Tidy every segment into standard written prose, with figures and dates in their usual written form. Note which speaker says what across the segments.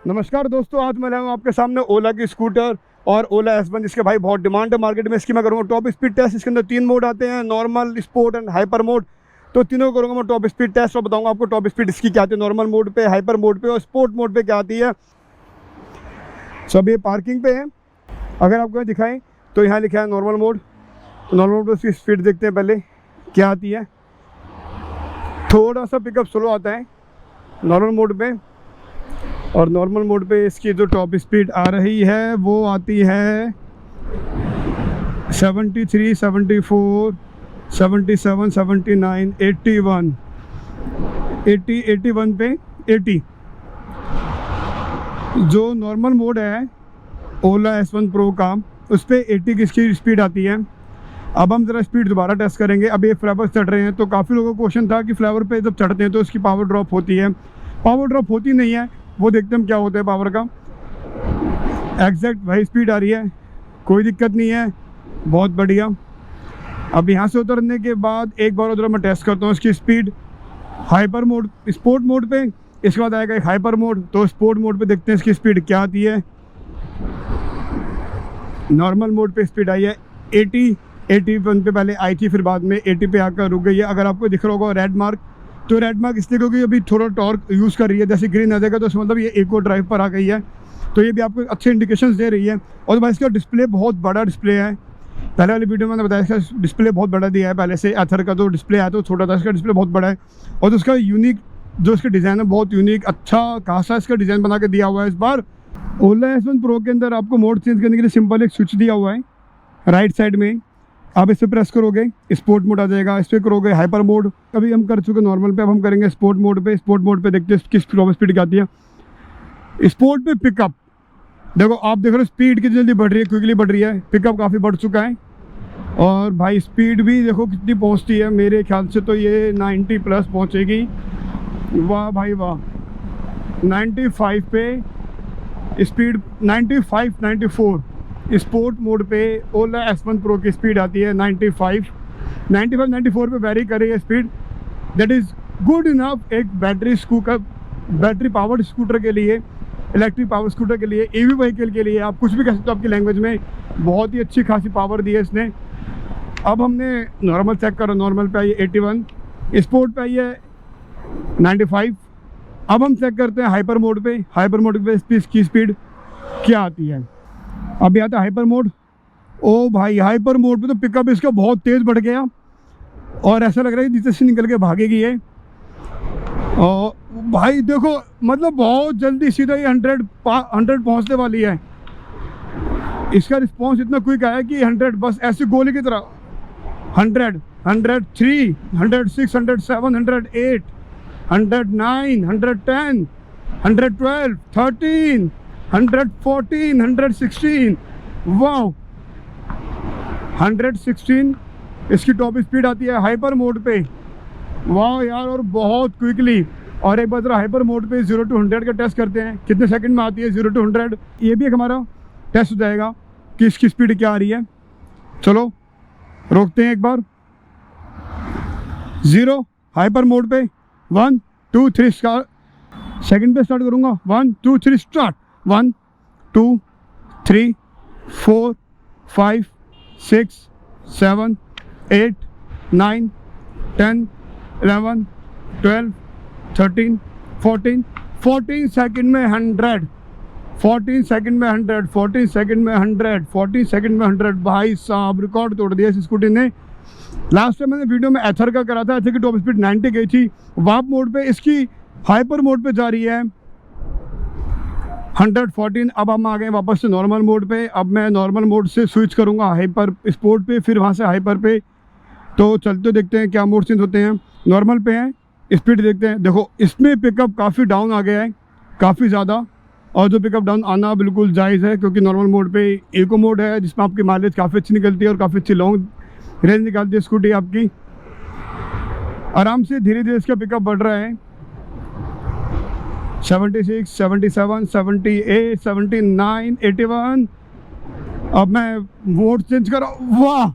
Speaker 1: नमस्कार दोस्तों, आज मैं लाया हूँ आपके सामने ओला की स्कूटर और ओला S1 जिसके भाई बहुत डिमांड है मार्केट में। इसकी मैं करूँगा टॉप स्पीड टेस्ट। इसके अंदर 3 मोड आते हैं, normal, sport and hyper mode. तो तीनों करूँगा मैं टॉप स्पीड टेस्ट और बताऊँगा आपको टॉप स्पीड इसकी क्या आती है, नॉर्मल मोड पे, हाइपर मोड पे और स्पोर्ट मोड पे क्या आती है। सब ये पार्किंग पे है। अगर आपको दिखाएँ तो यहाँ लिखा है नॉर्मल मोड। नॉर्मल मोड पर उसकी स्पीड देखते हैं पहले क्या आती है। थोड़ा सा पिकअप स्लो आता है नॉर्मल मोड पे, और नॉर्मल मोड पे इसकी जो टॉप स्पीड आ रही है वो आती है 73, 74, 77, 79, 81, 80, 81 पे 80। जो नॉर्मल मोड है ओला S1 प्रो का, उस पर 80 की इसकी स्पीड आती है। अब हम ज़रा स्पीड दोबारा टेस्ट करेंगे। अब ये फ्लावर चढ़ रहे हैं तो काफ़ी लोगों को क्वेश्चन था कि फ्लावर पे जब चढ़ते हैं तो इसकी पावर ड्रॉप होती है। पावर ड्रॉप होती नहीं है, वो देखते हम क्या होता है पावर का। एग्जैक्ट वही स्पीड आ रही है, कोई दिक्कत नहीं है, बहुत बढ़िया। अब यहाँ से उतरने के बाद एक बार उधर मैं टेस्ट करता हूँ इसकी speed hyper mode, sport mode पे। इसके बाद आएगा एक हाइपर मोड, तो स्पोर्ट मोड पे देखते हैं इसकी स्पीड क्या आती है। नॉर्मल मोड पे स्पीड आई है 80, 81 पे पहले आई थी, फिर बाद में 80 पे आकर रुक गई है। अगर आपको दिख रहा होगा रेड मार्क, तो रेड मार्क इसलिए क्योंकि अभी थोड़ा टॉर्क यूज़ कर रही है। जैसे ग्रीन आ जाएगा तो मतलब ये इको ड्राइव पर आ गई है, तो ये भी आपको अच्छे इंडिकेशंस दे रही है। और भाई इसका डिस्प्ले बहुत बड़ा डिस्प्ले है। पहले वाली वीडियो में मैंने बताया इसका डिस्प्ले बहुत बड़ा दिया है। पहले से एथर का जो डिस्प्ले आया तो छोटा था, इसका डिस्प्ले बहुत बड़ा है। और उसका यूनिक जो इसका डिज़ाइन है बहुत यूनिक, अच्छा खासा इसका डिज़ाइन बना के दिया हुआ है। इस बार ओला S1 प्रो के अंदर आपको मोड चेंज करने के लिए सिंपल एक स्विच दिया हुआ है राइट साइड में। आप इस पर प्रेस करोगे स्पोर्ट मोड आ जाएगा, इस पर करोगे हाइपर मोड। अभी हम कर चुके नॉर्मल पे, अब हम करेंगे स्पोर्ट मोड पे। स्पोर्ट मोड पे देखते हैं किस स्पीड आती है। स्पोर्ट पे पिकअप देखो, आप देख रहे हो स्पीड कितनी जल्दी बढ़ रही है, क्विकली बढ़ रही है। पिकअप काफ़ी बढ़ चुका है और भाई स्पीड भी देखो कितनी पहुंचती है। मेरे ख्याल से तो ये 90 प्लस पहुंचेगी। वाह भाई वाह, 95 पे स्पीड, 95, 94। स्पोर्ट मोड पे ओला S1 प्रो की स्पीड आती है 95, 94 पे वेरी कर रही है speed. That is good enough एक बैटरी पावर्ड स्कूटर के लिए, इलेक्ट्रिक पावर स्कूटर के लिए, EV व्हीकल के लिए, आप कुछ भी कह सकते हो आपकी लैंग्वेज में। बहुत ही अच्छी खासी पावर दी है इसने। अब हमने नॉर्मल चेक करो, नॉर्मल पे आई है 81, स्पोर्ट पे आई है 95। अब हम चेक करते हैं हाइपर मोड पे। हाइपर मोड पे इसकी स्पीड क्या आती है। अभी आता है हाइपर मोड। ओ भाई, हाइपर मोड पे तो पिकअप इसका बहुत तेज़ बढ़ गया और ऐसा लग रहा है नीचे से निकल के भागेगी ये। और भाई देखो, मतलब बहुत जल्दी सीधा ये 100 पहुंचने वाली है। इसका रिस्पांस इतना क्विक आया कि 100 बस ऐसी गोली की तरह 100, 103, 106, 107, 108, 109, 110, 112, 13, 114, 116, वाह 116 इसकी टॉप स्पीड आती है हाइपर मोड पे। वाह यार, और बहुत क्विकली। और एक बार हाइपर मोड पे 0 to 100 का टेस्ट करते हैं, कितने सेकंड में आती है 0 to 100। ये भी एक हमारा टेस्ट हो जाएगा कि इसकी स्पीड क्या आ रही है। चलो रोकते हैं एक बार। 0 हाइपर मोड पे, 1 2 3 स्टार्ट। सेकंड पे स्टार्ट करूँगा, 1 2 3 स्टार्ट। 1 2 3 4 5 6 7 8 9 10 11 12 13 14 14 सेकंड में 100, 14 सेकंड में 100, 14 सेकंड में 100, 14 सेकंड में 100। भाई साहब, रिकॉर्ड तोड़ दिया इस स्कूटी ने। लास्ट टाइम मैंने वीडियो में एथर का करा था, एथर की टॉप स्पीड 90 गई थी। वाप मोड पे इसकी हाइपर मोड पे जा रही है 114। अब हम आ गए वापस से नॉर्मल मोड पे। अब मैं नॉर्मल मोड से स्विच करूँगा हाइपर स्पोर्ट पे, फिर वहाँ से हाइपर पे। तो चलते देखते हैं क्या मोड चेंज होते हैं। नॉर्मल पे हैं, स्पीड देखते हैं। देखो इसमें पिकअप काफ़ी डाउन आ गया है, काफ़ी ज़्यादा। और जो पिकअप डाउन आना बिल्कुल जायज़ है, क्योंकि नॉर्मल मोड पे इको मोड है जिसमें आपकी माइलेज काफ़ी अच्छी निकलती है और काफ़ी अच्छी लॉन्ग रेंज निकालती है स्कूटी आपकी। आराम से धीरे धीरे इसका पिकअप बढ़ रहा है। 76, 77, 78, 79, 81। अब मैं मोड चेंज कर, वाह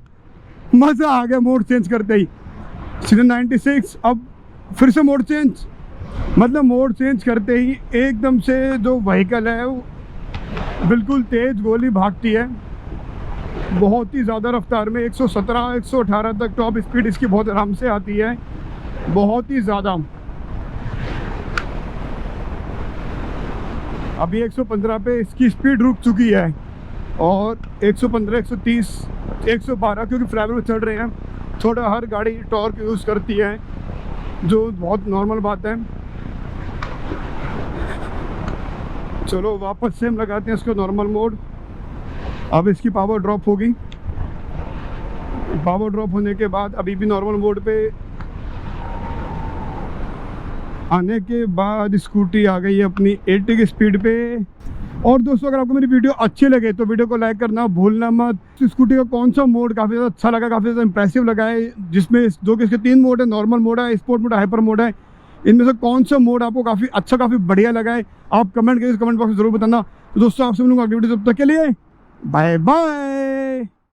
Speaker 1: मज़ा आ गया मोड चेंज करते ही। सीधे 96। अब फिर से मोड चेंज, मतलब मोड चेंज करते ही एकदम से जो व्हीकल है वो बिल्कुल तेज़ गोली भागती है, बहुत ही ज़्यादा रफ्तार में 117 118 तक टॉप स्पीड इसकी बहुत आराम से आती है, बहुत ही ज़्यादा। अभी 115 पे इसकी स्पीड रुक चुकी है और 115 130 112 क्योंकि फ्लाईओवर में चढ़ रहे हैं, थोड़ा हर गाड़ी टॉर्क यूज़ करती है जो बहुत नॉर्मल बात है। चलो वापस से हम लगाते हैं इसको नॉर्मल मोड। अब इसकी पावर ड्रॉप होगी, पावर ड्रॉप होने के बाद अभी भी नॉर्मल मोड पे आने के बाद स्कूटी आ गई है अपनी 80 की स्पीड पे। और दोस्तों अगर आपको मेरी वीडियो अच्छी लगे तो वीडियो को लाइक करना भूलना मत। स्कूटी का कौन सा मोड काफ़ी ज़्यादा अच्छा लगा, काफ़ी ज़्यादा इंप्रेसिव लगा है, जिसमें जो कि इसके 3 मोड है, नॉर्मल मोड है, स्पोर्ट मोड है, हाइपर मोड है, इनमें से कौन सा मोड आपको काफ़ी अच्छा काफ़ी बढ़िया लगा है आप कमेंट करके कमेंट बॉक्स में ज़रूर बताना। तो दोस्तों आपसे मिलूंगा अगली वीडियो, तब तक के लिए बाय बाय।